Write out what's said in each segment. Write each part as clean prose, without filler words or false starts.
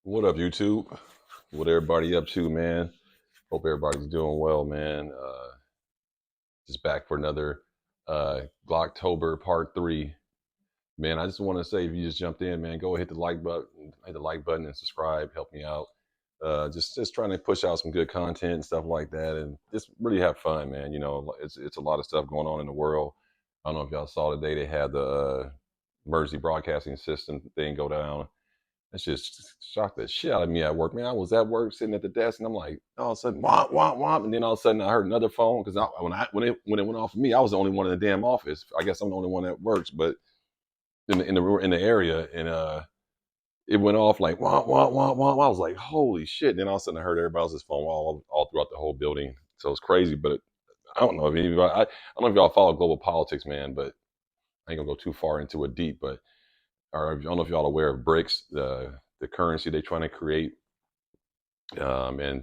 What up, YouTube? What everybody up to, man? Hope everybody's doing well, man. Just back for another Glocktober Part 3. Man, I just want to say, if you just jumped in, man, go hit the like button, and subscribe. Help me out. Just trying to push out some good content and stuff like that, and just really have fun, man. It's a lot of stuff going on in the world. I don't know if y'all saw today they had the emergency broadcasting system thing go down. That's just shocked the shit out of me at work, man. I was at work sitting at the desk, and I'm like, all of a sudden, womp womp womp, and then all of a sudden, I heard another phone because when it went off for me, I was the only one in the damn office. I guess I'm the only one that works, but in the area, and it went off like womp womp womp womp. I was like, holy shit! And then all of a sudden, I heard everybody else's phone all throughout the whole building. So it's crazy, but I don't know if anybody. I don't know if y'all follow global politics, man, but I ain't gonna go too far into it deep, but or I don't know if y'all are aware of BRICS, the currency they're trying to create, and they're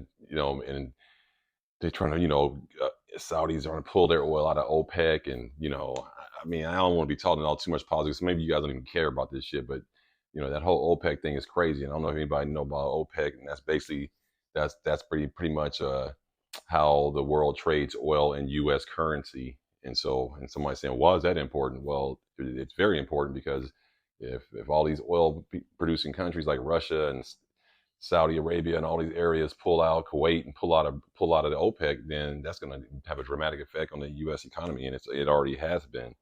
trying to, Saudis are going to pull their oil out of OPEC, and I mean, I don't want to be talking all too much politics. Maybe you guys don't even care about this shit, but that whole OPEC thing is crazy, and I don't know if anybody know about OPEC, and that's basically that's pretty much how the world trades oil in U.S. currency. And somebody saying, why is that important? Well, it's very important because if all these oil producing countries like Russia and Saudi Arabia and all these areas pull out, Kuwait and pull out of the OPEC, then that's going to have a dramatic effect on the U.S. economy, and it already has been.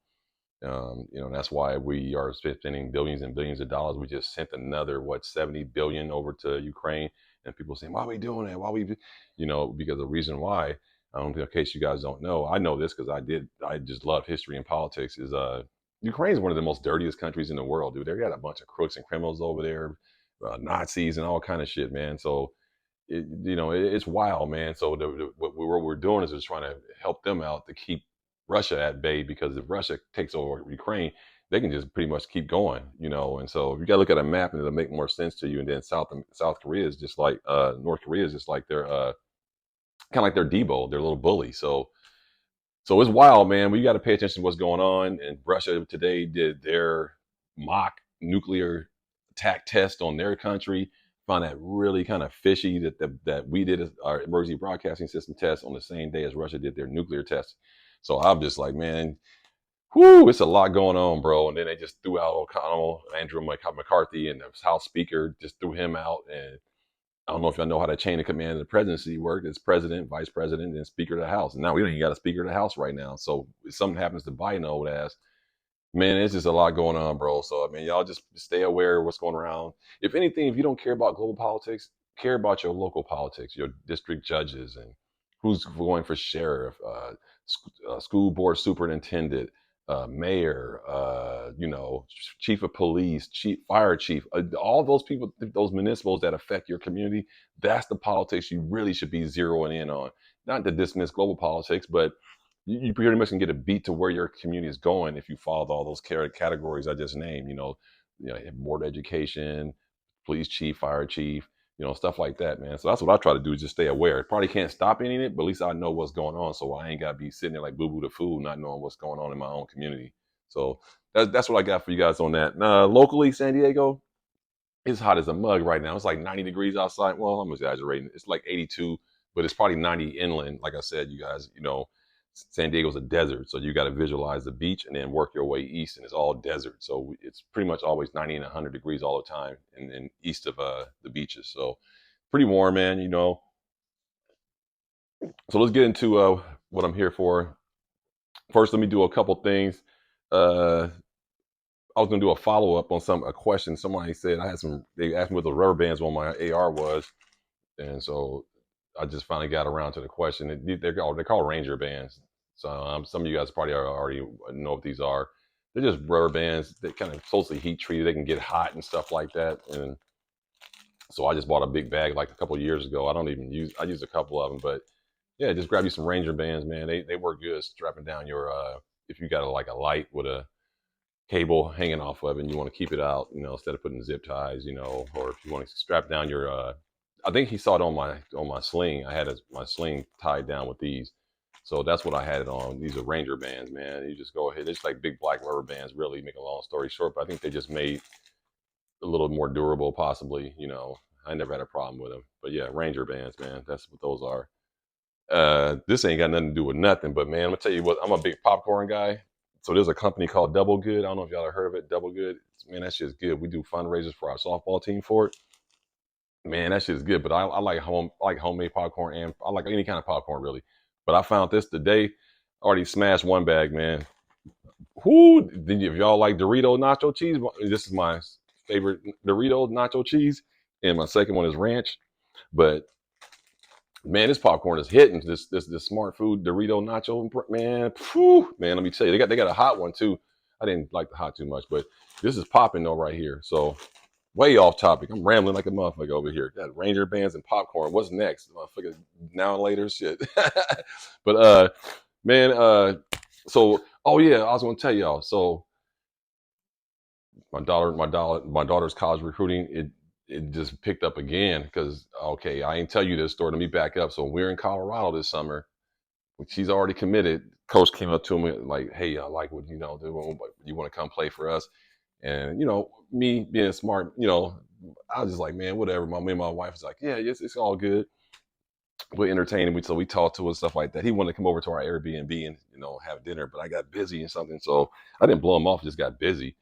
And that's why we are spending billions and billions of dollars. We just sent another 70 billion over to Ukraine, and people saying, why are we doing that? Why are we, because the reason why, in case you guys don't know, I know this because I just love history and politics. Is Ukraine is one of the most dirtiest countries in the world, dude. They got a bunch of crooks and criminals over there, Nazis and all kind of shit, man. So it's wild, man. So what we're doing is just trying to help them out to keep Russia at bay, because if Russia takes over Ukraine, they can just pretty much keep going, And so if you got to look at a map, and it'll make more sense to you. And then South Korea is just like North Korea is just like their kind of like their Debo, their little bully. So it's wild, man. We got to pay attention to what's going on. And Russia today did their mock nuclear attack test on their country. Found that really kind of fishy that we did our emergency broadcasting system test on the same day as Russia did their nuclear test. So I'm just like, man, whoo, it's a lot going on, bro. And then they just threw out O'Connell, Andrew McCarthy, and the House Speaker just threw him out. And I don't know if y'all know how that chain of command of the presidency worked. It's president, vice president, and speaker of the House. And now we don't even got a speaker of the House right now. So if something happens to Biden old ass, man, it's just a lot going on, bro. So I mean, y'all just stay aware of what's going around. If anything, if you don't care about global politics, care about your local politics, your district judges, and who's going for sheriff, school board superintendent, mayor, chief of police, chief fire chief, all those people, those municipals that affect your community. That's the politics you really should be zeroing in on. Not to dismiss global politics, but you pretty much can get a beat to where your community is going if you follow all those categories I just named. Board of education, police chief, fire chief, stuff like that, man. So that's what I try to do, is just stay aware. Probably can't stop any of it, but at least I know what's going on, so I ain't got to be sitting there like boo boo the fool, not knowing what's going on in my own community. So that's what I got for you guys on that. Locally, San Diego, it's hot as a mug right now. It's like 90 degrees outside. Well, I'm exaggerating. It's like 82, but it's probably 90 inland. Like I said, you guys, San Diego's a desert, so you got to visualize the beach and then work your way east, and it's all desert. So it's pretty much always 90 and 100 degrees all the time, and east of the beaches. So pretty warm, man. So let's get into what I'm here for. First, let me do a couple things. Uh, I was gonna do a follow up on a question. Somebody said they asked me what the rubber bands on my AR was, and so I just finally got around to the question. They're called Ranger bands. So some of you guys probably already know what these are. They're just rubber bands. They kind of closely heat treated. They can get hot and stuff like that. And so I just bought a big bag like a couple of years ago. I use a couple of them, but yeah, just grab you some Ranger bands, man. They work good strapping down your if you got a light with a cable hanging off of it and you want to keep it out, instead of putting zip ties, or if you want to strap down your I think he saw it on my sling. I had my sling tied down with these. So that's what I had it on. These are Ranger bands, man. You just go ahead. It's like big black rubber bands, really, make a long story short, but I think they just made a little more durable, possibly, I never had a problem with them. But yeah, Ranger bands, man, that's what those are. This ain't got nothing to do with nothing, but man, I'm gonna tell you what, I'm a big popcorn guy. So there's a company called Double Good. I don't know if y'all have heard of it. Double Good, man, that shit's good. We do fundraisers for our softball team for it. Man, that shit is good. But I like homemade popcorn, and I like any kind of popcorn really. But I found this today. Already smashed one bag, man. Whoo! If y'all like Dorito nacho cheese, this is my favorite Dorito nacho cheese, and my second one is ranch. But man, this popcorn is hitting. This smart food Dorito nacho, man. Whew, man, let me tell you, they got a hot one too. I didn't like the hot too much, but this is popping though right here. So way off topic. I'm rambling like a motherfucker over here. Got Ranger bands and popcorn. What's next? Motherfucker, now and later shit. But man, so oh yeah, I was gonna tell y'all. So my daughter's college recruiting, it just picked up again because okay, I ain't tell you this story. Let me back up. So we're in Colorado this summer. She's already committed. Coach came up to me like, "Hey, I like what you want to come play for us?" And me being smart, I was just like, "Man, whatever." Me and my wife was like, "Yeah, it's all good." We're entertaining. So we talked to her and stuff like that. He wanted to come over to our Airbnb and have dinner, but I got busy and something, so I didn't blow him off. Just got busy,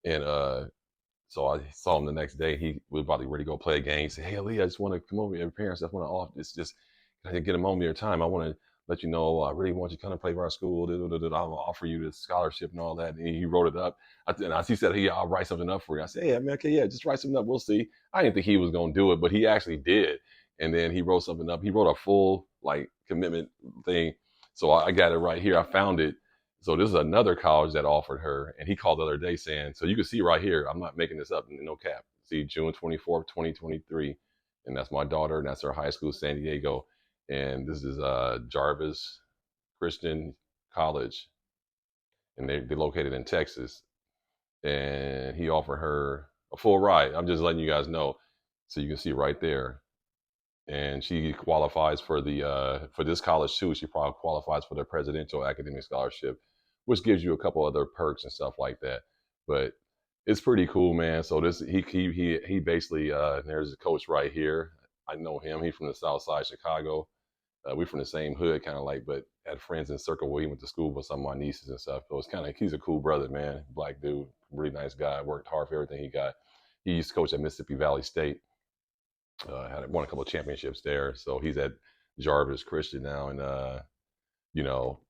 and so I saw him the next day. He was about to ready to go play a game. He said, "Hey, Ali, I just want to come over. Your parents just want to off. It's just I get a moment of your time. I want to let you know I really want you to come and play for our school. I'll offer you this scholarship and all that." And he wrote it up. He said, "Hey, I'll write something up for you." I said, "Hey, I mean, okay, yeah, just write something up. We'll see." I didn't think he was going to do it, but he actually did. And then he wrote something up. He wrote a full commitment thing. So I got it right here. I found it. So this is another college that offered her, and he called the other day saying, so you can see right here, I'm not making this up, no cap. See, June 24th, 2023, and that's my daughter, and that's her high school, San Diego, and this is Jarvis Christian College, and they're located in Texas, and he offered her a full ride. I'm just letting you guys know, so you can see right there, and she qualifies for the for this college too. She probably qualifies for the presidential academic scholarship, which gives you a couple other perks and stuff like that. But it's pretty cool, man. So this he basically there's a coach right here. I know him. He's from the South Side Chicago. We're from the same hood, kind of but had friends in Circle where he went to school with some of my nieces and stuff. So it's he's a cool brother, man. Black dude, really nice guy. Worked hard for everything he got. He used to coach at Mississippi Valley State. Had won a couple of championships there. So he's at Jarvis Christian now, and you know,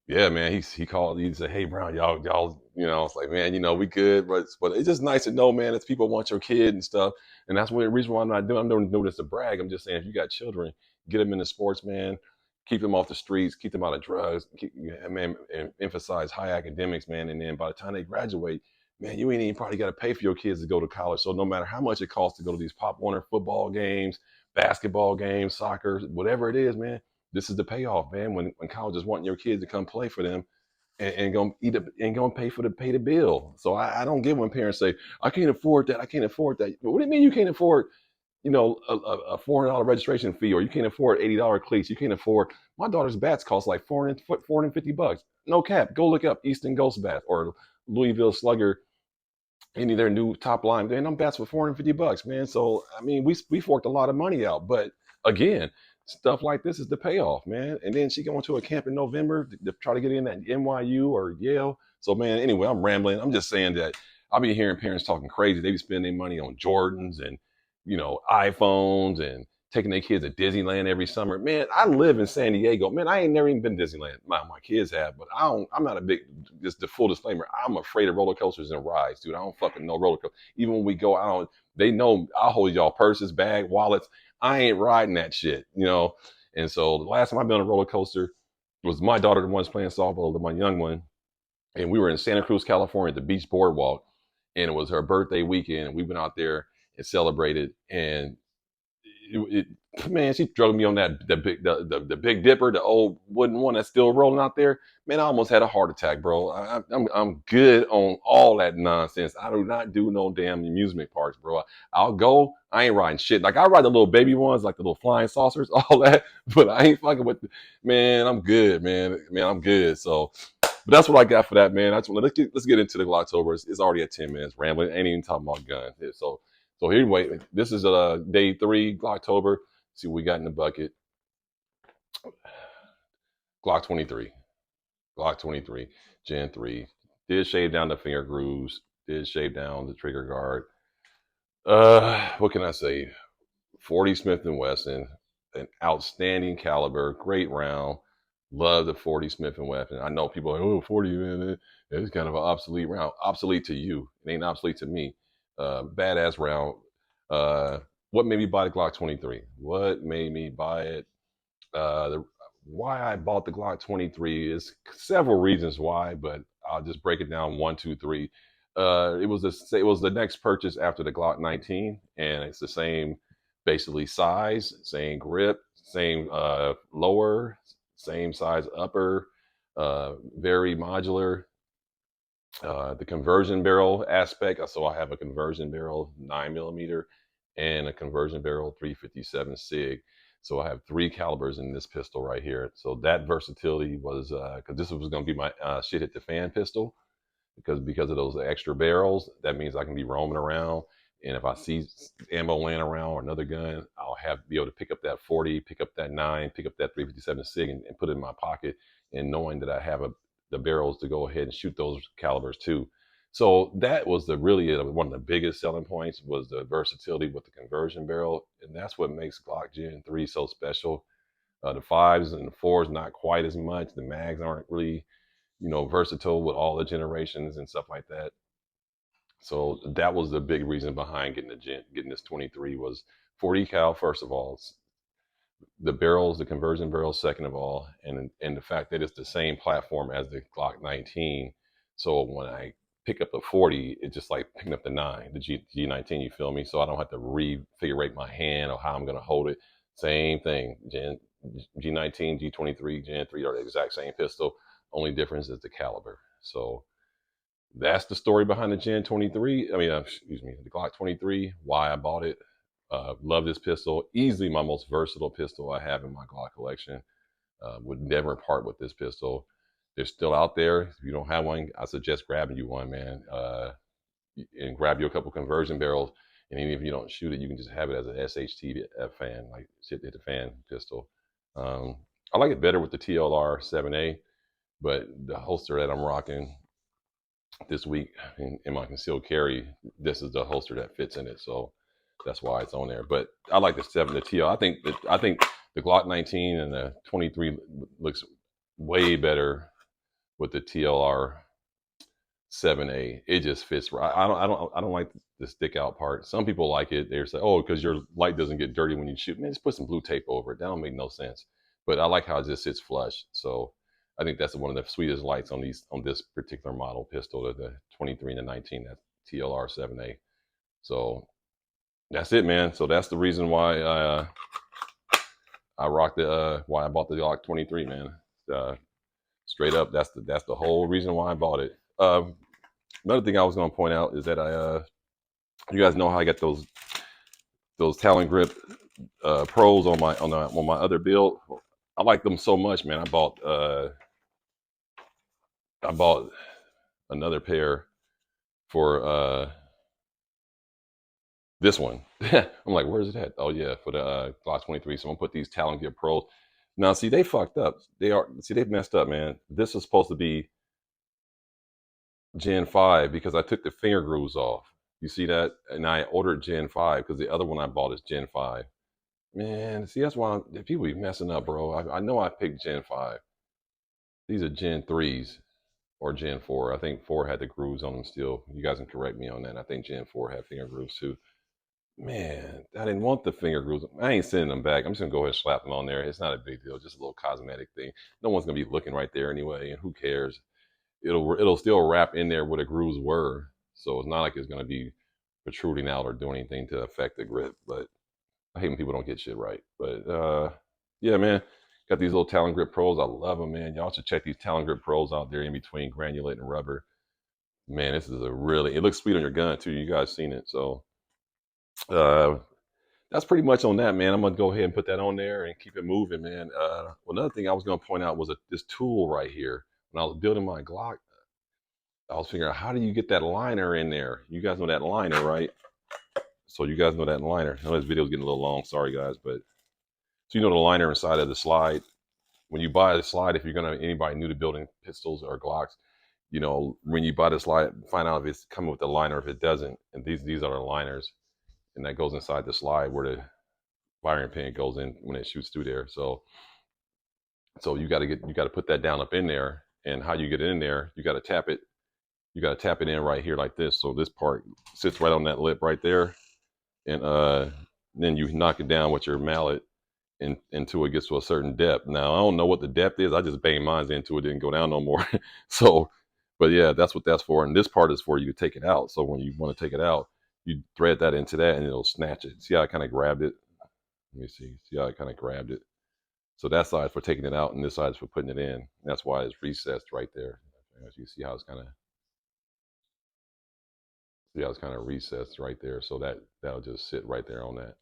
yeah, man. He called. He said, "Hey, Brown, y'all, it's like, man, we good, but it's just nice to know, man, that people want your kid and stuff, and that's the reason why I'm not doing. I'm not doing this to brag. I'm just saying, if you got children, get them into sports, man. Keep them off the streets, keep them out of drugs, man, and emphasize high academics, man. And then by the time they graduate, man, you ain't even probably got to pay for your kids to go to college. So no matter how much it costs to go to these Pop Warner football games, basketball games, soccer, whatever it is, man, this is the payoff, man. When colleges want your kids to come play for them and go eat and go and pay the bill. So I don't get when parents say, "I can't afford that. I can't afford that." What do you mean you can't afford a $400 registration fee, or you can't afford $80 cleats? You can't afford my daughter's bats cost like $450. No cap. Go look up Easton Ghost Bat or Louisville Slugger, any of their new top line. Man, I'm bats for $450, man. So I mean, we forked a lot of money out, but again, stuff like this is the payoff, man. And then she going to a camp in November to try to get in at NYU or Yale. So man, anyway, I'm rambling. I'm just saying that I'll be hearing parents talking crazy. They be spending their money on Jordans and iPhones and taking their kids to Disneyland every summer. Man, I live in San Diego. Man, I ain't never even been to Disneyland. My kids have, but I'm not a big, just the full disclaimer, I'm afraid of roller coasters and rides, dude. I don't fucking know roller coasters. Even when we go out, they know I'll hold y'all purses, bag, wallets. I ain't riding that shit. And so the last time I've been on a roller coaster was my daughter, the one's playing softball, my young one. And we were in Santa Cruz, California, at the beach boardwalk. And it was her birthday weekend. And we went out there and celebrated. And man, she drug me on the Big Dipper, the old wooden one that's still rolling out there. Man, I almost had a heart attack, bro. I'm good on all that nonsense. I do not do no damn amusement parks, bro. I'll go. I ain't riding shit. Like I ride the little baby ones, like the little flying saucers, all that. But I ain't fucking with. Man, I'm good, man. Man, I'm good. So. But that's what I got for that, man. Let's get into the Glocktober. It's already at 10 minutes rambling. Ain't even talking about guns. So So anyway, this is day 3, Glocktober. See what we got in the bucket. Glock 23. Glock 23, Gen 3. Did shave down the finger grooves. Did shave down the trigger guard. What can I say? 40 Smith& and Wesson, an outstanding caliber, great round. Love the 40 Smith& and Wesson. I know people are like, oh, 40, man, it's kind of an obsolete round. Obsolete to you. It ain't obsolete to me. Badass round. What made me buy the Glock 23? What made me buy it? Why I bought the Glock 23 is several reasons why, but I'll just break it down one, two, three. It was the next purchase after the Glock 19, and it's the same, basically size, same grip, same lower, same size upper, very modular. The conversion barrel aspect. So I have a conversion barrel 9mm and a conversion barrel 357 SIG. So I have 3 calibers in this pistol right here. So that versatility was because this was going to be my shit hit the fan pistol because of those extra barrels. That means I can be roaming around, and if I see ammo laying around or another gun, I'll be able to pick up that 40, pick up that 9, pick up that 357 SIG, and put it in my pocket, and knowing that I have the barrels to go ahead and shoot those calibers too. So that was one of the biggest selling points, was the versatility with the conversion barrel, and that's what makes Glock Gen 3 so special. The 5s and the 4s not quite as much. The mags aren't really versatile with all the generations and stuff like that. So that was the big reason behind getting this 23 was 40 cal first of all, the barrels, the conversion barrels second of all, and the fact that it's the same platform as the Glock 19. So when I pick up the 40, it's just like picking up the 9, the G19. You feel me? So I don't have to refigure my hand or how I'm gonna hold it. Same thing. G19, G23, Gen 3 are the exact same pistol. Only difference is the caliber. So that's the story behind the Gen 23. Excuse me, the Glock 23. Why I bought it. Love this pistol. Easily my most versatile pistol I have in my Glock collection. Would never part with this pistol. They're still out there. If you don't have one, I suggest grabbing you one, man. And grab you a couple conversion barrels. And even if you don't shoot it, you can just have it as an SHT fan, like shit hit the fan pistol. I like it better with the TLR 7A, but the holster that I'm rocking this week in my concealed carry, this is the holster that fits in it, so that's why it's on there. But I like the TL. I think the Glock 19 and the 23 looks way better with the TLR 7A. It just fits right. I don't like the stick out part. Some people like it. They're say, oh, because your light doesn't get dirty when you shoot. Man, just put some blue tape over it. That don't make no sense. But I like how it just sits flush. So I think that's one of the sweetest lights on this particular model pistol, the 23 and the 19, that TLR 7A. So that's it, man. So that's the reason why I rocked why I bought the Glock 23, man. Straight up, that's the whole reason why I bought it. Another thing I was going to point out is that you guys know how I got those Talon Grip Pros on my other build. I like them so much, man. I bought another pair for this one. I'm like, where's it at? Oh yeah, for the Glock 23. So I'm gonna put these Talon Grip Pros. Now, see, they fucked up. They've messed up, man. This is supposed to be Gen 5 because I took the finger grooves off. You see that? And I ordered Gen 5 because the other one I bought is Gen 5. Man, see, that's why people be messing up, bro. I know I picked Gen 5. These are Gen 3s or Gen 4. I think 4 had the grooves on them still. You guys can correct me on that. I think Gen 4 had finger grooves too. Man, I didn't want the finger grooves. I ain't sending them back. I'm just gonna go ahead and slap them on there. It's not a big deal, just a little cosmetic thing. No one's gonna be looking right there anyway, and who cares? It'll still wrap in there where the grooves were, so it's not like it's gonna be protruding out or doing anything to affect the grip. But I hate when people don't get shit right. But yeah, man, got these little Talon Grip Pros. I love them, man. Y'all should check these Talon Grip Pros out there in between granulate and rubber. Man, this is it looks sweet on your gun too. You guys seen it, so uh, that's pretty much on that, man. I'm gonna go ahead and put that on there and keep it moving, man. Another thing I was gonna point out was this tool right here. When I was building my Glock, I was figuring out how do you get that liner in there. You guys know that liner, right? So you guys know that liner. I know this video's getting a little long. Sorry, guys. But so you know the liner inside of the slide. When you buy the slide, if you're going to, anybody new to building pistols or Glocks, you know, when you buy the slide, find out if it's coming with the liner, if it doesn't. And these are the liners. And that goes inside the slide where the firing pin goes in when it shoots through there. So you got to put that down up in there. And how you get it in there, you got to tap it. You got to tap it in right here like this. So this part sits right on that lip right there. And then you knock it down with your mallet until it gets to a certain depth. Now, I don't know what the depth is. I just banged mine into it, didn't go down no more. So, but yeah, that's what that's for. And this part is for you to take it out. So when you want to take it out, you thread that into that and it'll snatch it. See how I kind of grabbed it? Let me see. See how I kind of grabbed it? So that side is for taking it out and this side is for putting it in. And that's why it's recessed right there. As you see how it's kind of, see how it's kind of recessed right there. So that'll just sit right there on that.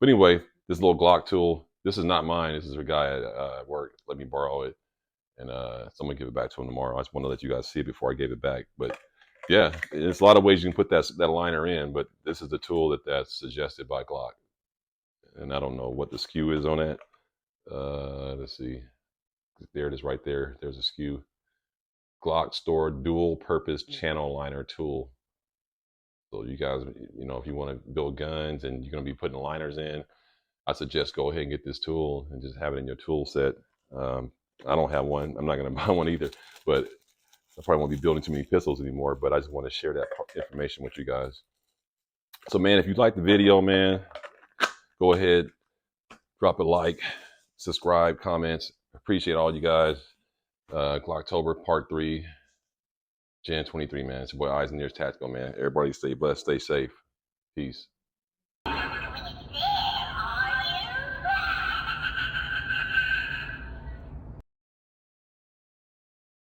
But anyway, this little Glock tool, this is not mine. This is a guy at work. Let me borrow it. And someone give it back to him tomorrow. I just want to let you guys see it before I gave it back. But yeah, there's a lot of ways you can put that liner in, but this is the tool that's suggested by Glock. And I don't know what the SKU is on that. Let's see. There it is right there. There's a SKU. Glock Store Dual Purpose Channel Liner Tool. So you guys, you know, if you want to build guns and you're going to be putting liners in, I suggest go ahead and get this tool and just have it in your tool set. I don't have one. I'm not going to buy one either, but I probably won't be building too many pistols anymore, but I just want to share that information with you guys. So, man, if you like the video, man, go ahead, drop a like, subscribe, comments. Appreciate all you guys. Glocktober Part 3, Jan 23, man. It's your boy Eyes and Ears Tactical, man. Everybody stay blessed, stay safe. Peace.